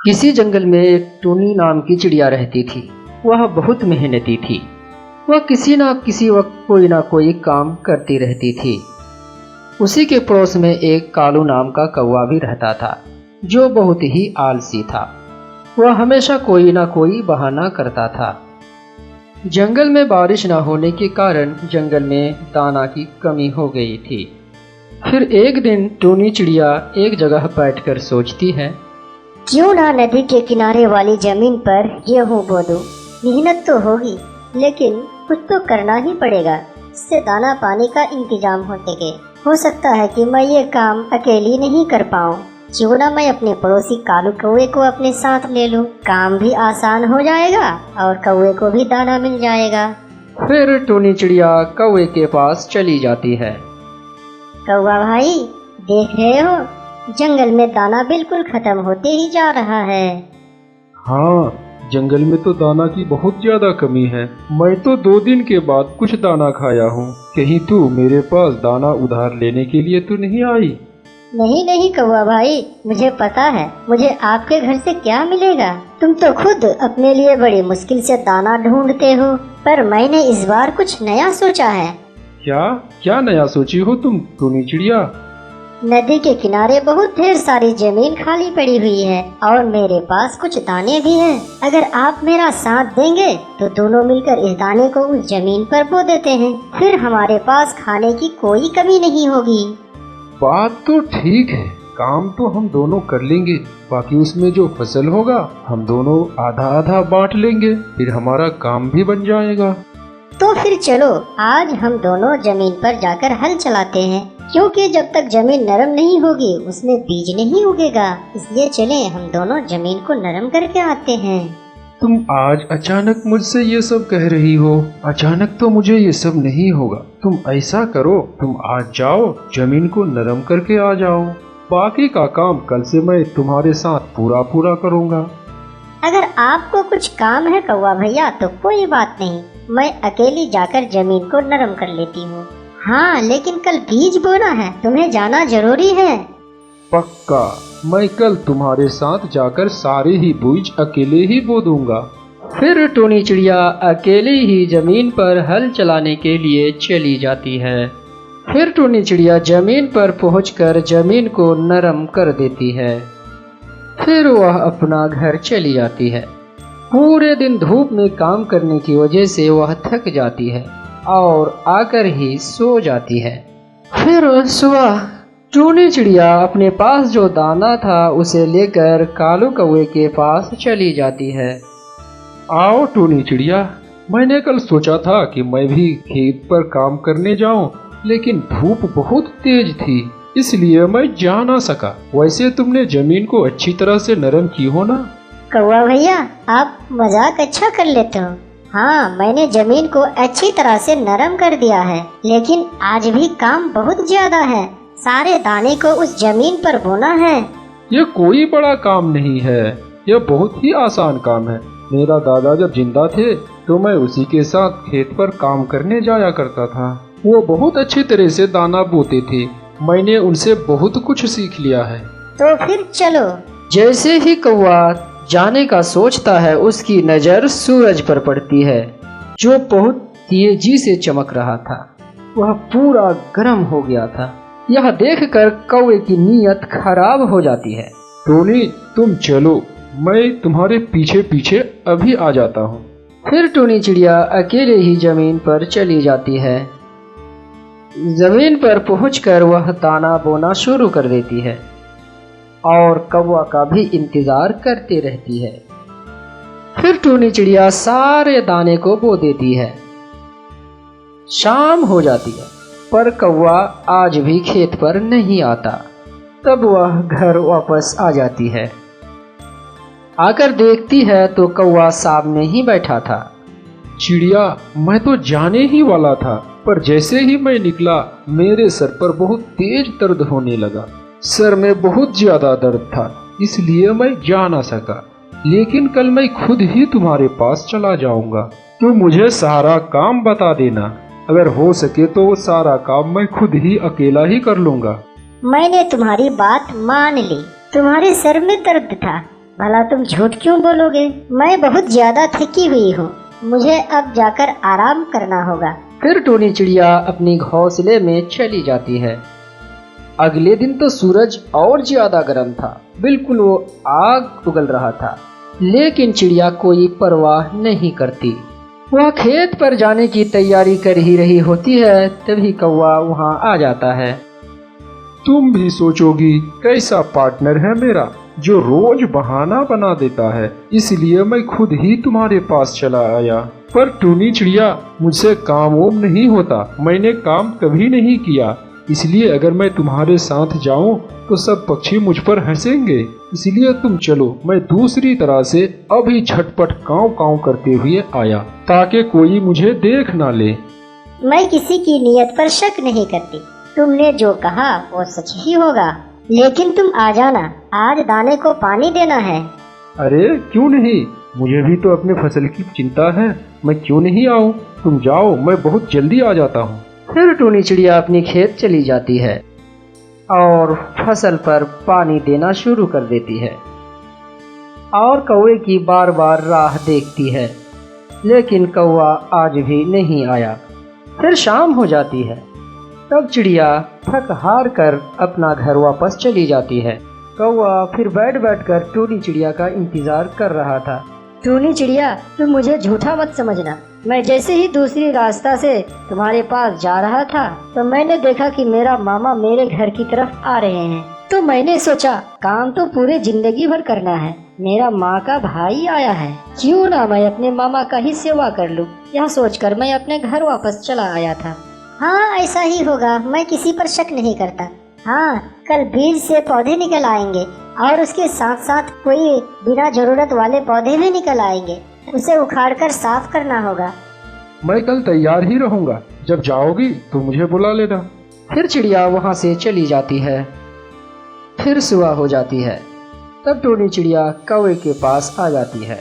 किसी जंगल में एक टूनी नाम की चिड़िया रहती थी। वह बहुत मेहनती थी। वह किसी न किसी वक्त कोई ना कोई काम करती रहती थी। उसी के पड़ोस में एक कालू नाम का कौवा भी रहता था, जो बहुत ही आलसी था। वह हमेशा कोई ना कोई बहाना करता था। जंगल में बारिश न होने के कारण जंगल में दाना की कमी हो गई थी। फिर एक दिन टूनी चिड़िया एक जगह बैठकर सोचती है, क्यों ना नदी के किनारे वाली जमीन पर गेहूं बो दूं। मेहनत तो होगी, लेकिन कुछ तो करना ही पड़ेगा। इससे दाना पानी का इंतजाम हो सके। हो सकता है कि मैं ये काम अकेली नहीं कर पाऊँ। क्यों ना मैं अपने पड़ोसी कालू कौवे को अपने साथ ले लूं। काम भी आसान हो जाएगा और कौवे को भी दाना मिल जाएगा। फिर टूनी चिड़िया कौवे के पास चली जाती है। कौवा भाई, देख रहे हो, जंगल में दाना बिल्कुल खत्म होते ही जा रहा है। हाँ, जंगल में तो दाना की बहुत ज्यादा कमी है। मैं तो 2 दिन के बाद कुछ दाना खाया हूँ। कहीं तू मेरे पास दाना उधार लेने के लिए तो नहीं आई? नहीं कौवा भाई, मुझे पता है मुझे आपके घर से क्या मिलेगा। तुम तो खुद अपने लिए बड़ी मुश्किल से दाना ढूंढते हो, पर मैंने इस बार कुछ नया सोचा है। क्या नया सोची हो तुम टूनी चिड़िया? नदी के किनारे बहुत ढेर सारी जमीन खाली पड़ी हुई है और मेरे पास कुछ दाने भी हैं। अगर आप मेरा साथ देंगे तो दोनों मिलकर इस दाने को उस जमीन पर बो देते हैं। फिर हमारे पास खाने की कोई कमी नहीं होगी। बात तो ठीक है, काम तो हम दोनों कर लेंगे। बाकी उसमें जो फसल होगा हम दोनों आधा आधा बांट लेंगे, फिर हमारा काम भी बन जाएगा। तो फिर चलो, आज हम दोनों जमीन पर जाकर हल चलाते हैं, क्योंकि जब तक जमीन नरम नहीं होगी उसमें बीज नहीं उगेगा। इसलिए चले हम दोनों जमीन को नरम करके आते हैं। तुम आज अचानक मुझसे ये सब कह रही हो? अचानक तो मुझे ये सब नहीं होगा। तुम ऐसा करो, तुम आज जाओ, जमीन को नरम करके आ जाओ। बाकी का काम कल से मैं तुम्हारे साथ पूरा करूँगा। अगर आपको कुछ काम है कौवा भैया तो कोई बात नहीं, मैं अकेली जाकर जमीन को नरम कर लेती हूँ। हाँ, लेकिन कल बीज बोना है, तुम्हें जाना जरूरी है। पक्का, मैं कल तुम्हारे साथ जाकर सारे ही बीज अकेले ही बो दूंगा। फिर टूनी चिड़िया अकेली ही जमीन पर हल चलाने के लिए चली जाती है। फिर टूनी चिड़िया जमीन पर पहुंचकर जमीन को नरम कर देती है। फिर वह अपना घर चली जाती है। पूरे दिन धूप में काम करने की वजह से वह थक जाती है और आकर ही सो जाती है। फिर सुबह टूनी चिड़िया अपने पास जो दाना था उसे लेकर कालू कौवे के पास चली जाती है। आओ टूनी चिड़िया, मैंने कल सोचा था कि मैं भी खेत पर काम करने जाऊं, लेकिन धूप बहुत तेज थी, इसलिए मैं जा ना सका। वैसे तुमने जमीन को अच्छी तरह से नरम की हो ना? कौवा भैया, आप मजाक अच्छा कर लेते हो। हाँ, मैंने जमीन को अच्छी तरह से नरम कर दिया है, लेकिन आज भी काम बहुत ज्यादा है। सारे दाने को उस जमीन पर बोना है। ये कोई बड़ा काम नहीं है, यह बहुत ही आसान काम है। मेरा दादा जब जिंदा थे तो मैं उसी के साथ खेत पर काम करने जाया करता था। वो बहुत अच्छी तरह से दाना बोते थे। मैंने उनसे बहुत कुछ सीख लिया है। तो फिर चलो। जैसे ही कौवा जाने का सोचता है, उसकी नजर सूरज पर पड़ती है, जो बहुत तेजी से चमक रहा था। वह पूरा गर्म हो गया था। यह देखकर कौवे की नीयत खराब हो जाती है। टोनी, तुम चलो, मैं तुम्हारे पीछे पीछे अभी आ जाता हूँ। फिर टूनी चिड़िया अकेले ही जमीन पर चली जाती है। जमीन पर पहुंचकर वह दाना बोना शुरू कर देती है और कौवा का भी इंतजार करती रहती है। फिर टूनी चिड़िया सारे दाने को बो देती है। शाम हो जाती है, पर कौवा आज भी खेत पर नहीं आता। तब वह घर वापस आ जाती है। आकर देखती है तो कौवा सामने ही बैठा था। चिड़िया, मैं तो जाने ही वाला था, पर जैसे ही मैं निकला मेरे सर पर बहुत तेज दर्द होने लगा। सर में बहुत ज्यादा दर्द था, इसलिए मैं जा ना सका। लेकिन कल मैं खुद ही तुम्हारे पास चला जाऊंगा। तो मुझे सारा काम बता देना। अगर हो सके तो वो सारा काम मैं खुद ही अकेला ही कर लूंगा। मैंने तुम्हारी बात मान ली। तुम्हारे सर में दर्द था, भला तुम झूठ क्यों बोलोगे? मैं बहुत ज्यादा थकी हुई हूँ, मुझे अब जाकर आराम करना होगा। फिर टूनी चिड़िया अपनी घोंसले में चली जाती है। अगले दिन तो सूरज और ज्यादा गर्म था, बिल्कुल वो आग उगल रहा था। लेकिन चिड़िया कोई परवाह नहीं करती। वह खेत पर जाने की तैयारी कर ही रही होती है, तभी कौवा वहाँ आ जाता है। तुम भी सोचोगी कैसा पार्टनर है मेरा, जो रोज बहाना बना देता है, इसलिए मैं खुद ही तुम्हारे पास चला आया। पर टूनी चिड़िया, मुझसे काम वोम नहीं होता, मैंने काम कभी नहीं किया, इसलिए अगर मैं तुम्हारे साथ जाऊं तो सब पक्षी मुझ पर हंसेंगे। इसलिए तुम चलो, मैं दूसरी तरह से अभी झटपट कांव कांव करते हुए आया, ताकि कोई मुझे देख ना ले। मैं किसी की नीयत पर शक नहीं करती, तुमने जो कहा वो सच ही होगा। लेकिन तुम आ जाना, आज दाने को पानी देना है। अरे क्यों नहीं, मुझे भी तो अपने फसल की चिंता है, मैं क्यों नहीं आऊँ? तुम जाओ, मैं बहुत जल्दी आ जाता हूँ। फिर टूनी चिड़िया अपनी खेत चली जाती है और फसल पर पानी देना शुरू कर देती है और कौवे की बार बार राह देखती है, लेकिन कौवा आज भी नहीं आया। फिर शाम हो जाती है, तब चिड़िया थक हार कर अपना घर वापस चली जाती है। कौवा फिर बैठ कर टूनी चिड़िया का इंतजार कर रहा था। टूनी चिड़िया, तुम मुझे झूठा मत समझना। मैं जैसे ही दूसरी रास्ता से तुम्हारे पास जा रहा था तो मैंने देखा कि मेरा मामा मेरे घर की तरफ आ रहे हैं, तो मैंने सोचा काम तो पूरे जिंदगी भर करना है, मेरा माँ का भाई आया है, क्यों ना मैं अपने मामा का ही सेवा कर लूं। यह सोचकर मैं अपने घर वापस चला आया था। हाँ, ऐसा ही होगा, मैं किसी पर शक नहीं करता। हाँ, कल बीज से पौधे निकल आएंगे और उसके साथ साथ कोई बिना जरूरत वाले पौधे भी निकल आएंगे, उसे उखाड़कर साफ करना होगा। मैं कल तैयार ही रहूंगा, जब जाओगी तो मुझे बुला लेना। फिर चिड़िया वहाँ से चली जाती है। फिर सुबह हो जाती है, तब टूनी चिड़िया कौवे के पास आ जाती है।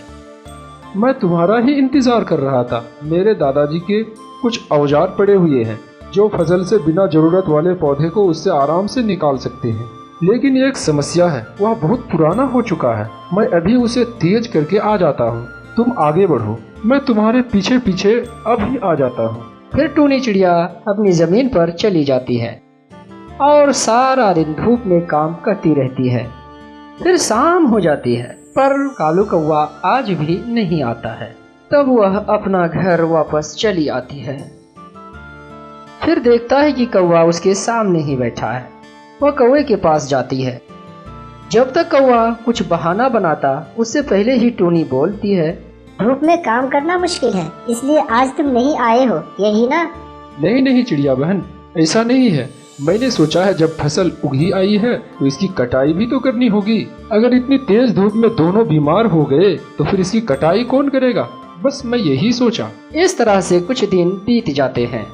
मैं तुम्हारा ही इंतजार कर रहा था। मेरे दादाजी के कुछ औजार पड़े हुए हैं जो फसल से बिना जरूरत वाले पौधे को उससे आराम से निकाल सकते हैं, लेकिन एक समस्या है, वह बहुत पुराना हो चुका है। मैं अभी उसे तेज करके आ जाता हूँ, तुम आगे बढ़ो, मैं तुम्हारे पीछे पीछे अभी आ जाता हूँ। फिर टूनी चिड़िया अपनी जमीन पर चली जाती है और सारा दिन धूप में काम करती रहती है। फिर शाम हो जाती है, पर कालू कौवा आज भी नहीं आता है। तब वह अपना घर वापस चली आती है। फिर देखता है कि कौवा उसके सामने ही बैठा है। वह कौवे के पास जाती है। जब तक कौवा कुछ बहाना बनाता, उससे पहले ही टूनी बोलती है, धूप में काम करना मुश्किल है, इसलिए आज तुम नहीं आए हो, यही ना? नहीं चिड़िया बहन, ऐसा नहीं है। मैंने सोचा है जब फसल उगी आई है तो इसकी कटाई भी तो करनी होगी। अगर इतनी तेज धूप में दोनों बीमार हो गए तो फिर इसकी कटाई कौन करेगा? बस मैं यही सोचा। इस तरह से कुछ दिन बीत जाते हैं।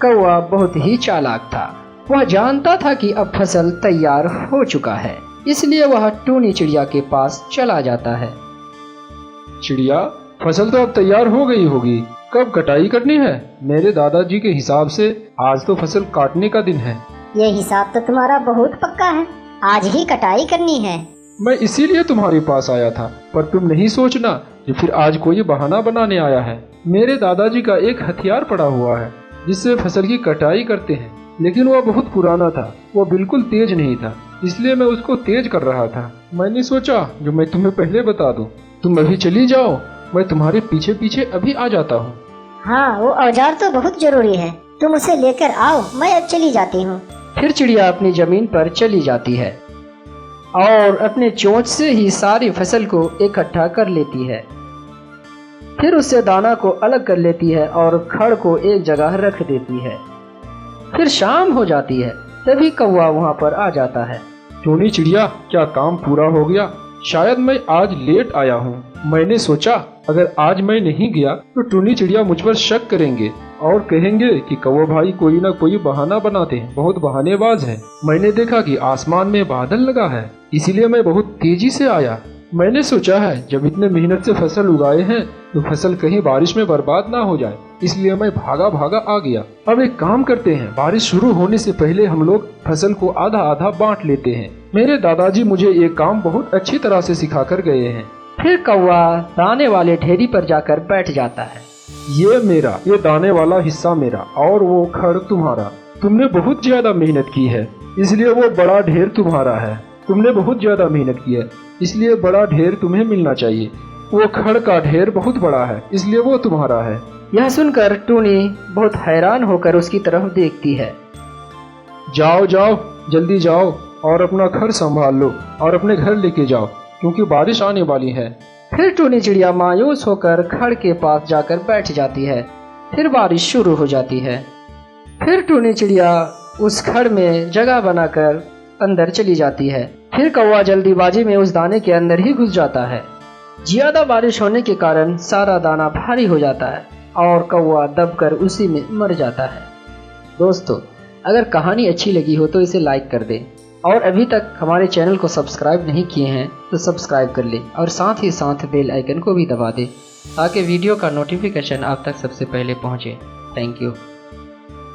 कौवा बहुत ही चालाक था। वह जानता था कि अब फसल तैयार हो चुका है, इसलिए वह टूनी चिड़िया के पास चला जाता है। चिड़िया, फसल तो अब तैयार हो गई होगी, कब कटाई करनी है? मेरे दादाजी के हिसाब से आज तो फसल काटने का दिन है। ये हिसाब तो तुम्हारा बहुत पक्का है, आज ही कटाई करनी है। मैं इसीलिए तुम्हारे पास आया था, पर तुम नहीं सोचना कि फिर आज कोई बहाना बनाने आया है। मेरे दादाजी का एक हथियार पड़ा हुआ है जिससे फसल की कटाई करते हैं, लेकिन वह बहुत पुराना था, वो बिल्कुल तेज नहीं था, इसलिए मैं उसको तेज कर रहा था। मैंने सोचा जो मैं तुम्हें पहले बता दूं। तुम अभी चली जाओ, मैं तुम्हारे पीछे पीछे अभी आ जाता हूँ। हाँ, वो औजार तो बहुत जरूरी है, तुम उसे लेकर आओ, मैं अब चली जाती हूँ। फिर चिड़िया अपनी जमीन पर चली जाती है और अपने चोंच से ही सारी फसल को इकट्ठा कर लेती है। फिर उससे दाना को अलग कर लेती है और खड़ को एक जगह रख देती है। फिर शाम हो जाती है, तभी कौवा वहाँ पर आ जाता है। टूनी चिड़िया, क्या काम पूरा हो गया? शायद मैं आज लेट आया हूँ। मैंने सोचा अगर आज मैं नहीं गया तो टूनी चिड़िया मुझ पर शक करेंगे और कहेंगे कि कौवा भाई कोई ना कोई बहाना बनाते हैं, बहुत बहानेबाज हैं। मैंने देखा कि आसमान में बादल लगा है, इसीलिए मैं बहुत तेजी से आया। मैंने सोचा है जब इतने मेहनत से फसल उगाए हैं तो फसल कहीं बारिश में बर्बाद ना हो जाए, इसलिए मैं भागा भागा आ गया। अब एक काम करते हैं, बारिश शुरू होने से पहले हम लोग फसल को आधा आधा बांट लेते हैं। मेरे दादाजी मुझे ये काम बहुत अच्छी तरह से सिखा कर गए हैं। फिर कौवा दाने वाले ढेरी पर जाकर बैठ जाता है। ये दाने वाला हिस्सा मेरा और वो खड़ तुम्हारा। तुमने बहुत ज्यादा मेहनत की है, इसलिए वो बड़ा ढेर तुम्हारा है। तुमने बहुत ज्यादा मेहनत की है, इसलिए बड़ा ढेर तुम्हें मिलना चाहिए। वो खड़ का ढेर बहुत बड़ा है, इसलिए वो तुम्हारा है। यह सुनकर टूनी बहुत हैरान होकर उसकी तरफ देखती है। जाओ जाओ, जल्दी जाओ और अपना घर संभाल लो और अपने घर लेके जाओ, क्योंकि बारिश आने वाली है। फिर टूनी चिड़िया मायूस होकर खड़ के पास जाकर बैठ जाती है। फिर बारिश शुरू हो जाती है। फिर टूनी चिड़िया उस खड़ में जगह बनाकर अंदर चली जाती है। फिर कौवा जल्दीबाजी में उस दाने के अंदर ही घुस जाता है। ज्यादा बारिश होने के कारण सारा दाना भारी हो जाता है और कौवा दबकर उसी में मर जाता है। दोस्तों, अगर कहानी अच्छी लगी हो तो इसे लाइक कर दें और अभी तक हमारे चैनल को सब्सक्राइब नहीं किए हैं तो सब्सक्राइब कर लें और साथ ही साथ बेल आइकन को भी दबा दें ताकि वीडियो का नोटिफिकेशन आप तक सबसे पहले पहुंचे। Thank you.